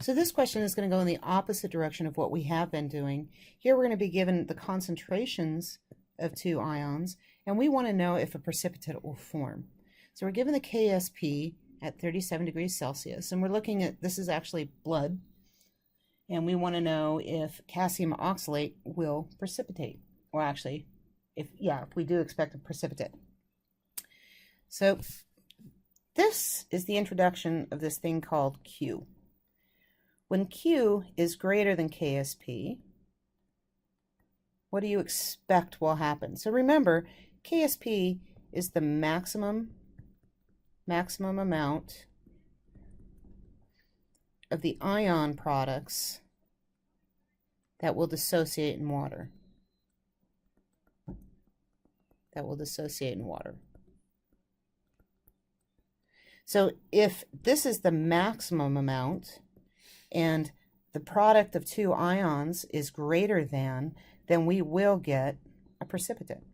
So this question is going to go in the opposite direction of what we have been doing. Here we're going to be given the concentrations of two ions, and we want to know if a precipitate will form. So we're given the KSP at 37 degrees Celsius, and we're looking at, this is actually blood, and we want to know if calcium oxalate will precipitate, or actually, if we do expect a precipitate. So this is the introduction of this thing called Q. When Q is greater than KSP, what do you expect will happen? So remember, KSP is the maximum amount of the ion products that will dissociate in water. So if this is the maximum amount and the product of two ions is greater than, then we will get a precipitate.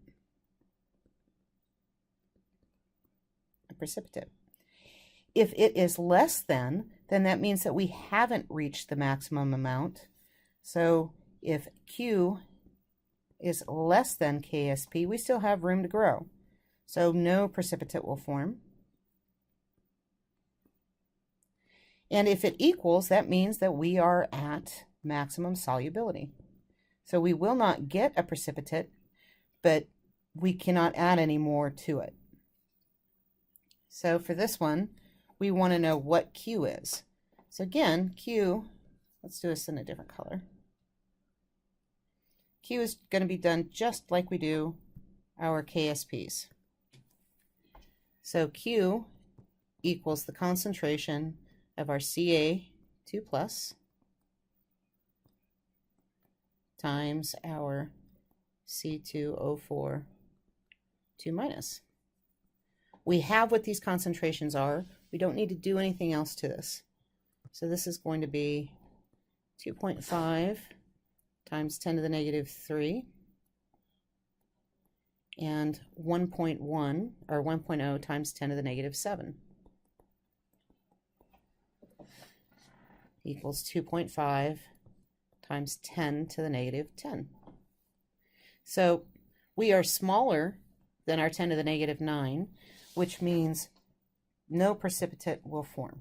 If it is less than, then that means that we haven't reached the maximum amount. So if Q is less than KSP, we still have room to grow. So no precipitate will form. And if it equals, that means that we are at maximum solubility. So we will not get a precipitate, but we cannot add any more to it. So for this one, we want to know what Q is. So again, Q, let's do this in a different color. Q is going to be done just like we do our KSPs. So Q equals the concentration of our Ca2+ times our C2O4 2-. We have what these concentrations are. We don't need to do anything else to this. So this is going to be 2.5 times 10 to the negative 3 and 1.1 or 1.0 times 10 to the negative 7 equals 2.5 times 10 to the negative 10. So we are smaller than our 10 to the negative 9, which means no precipitate will form.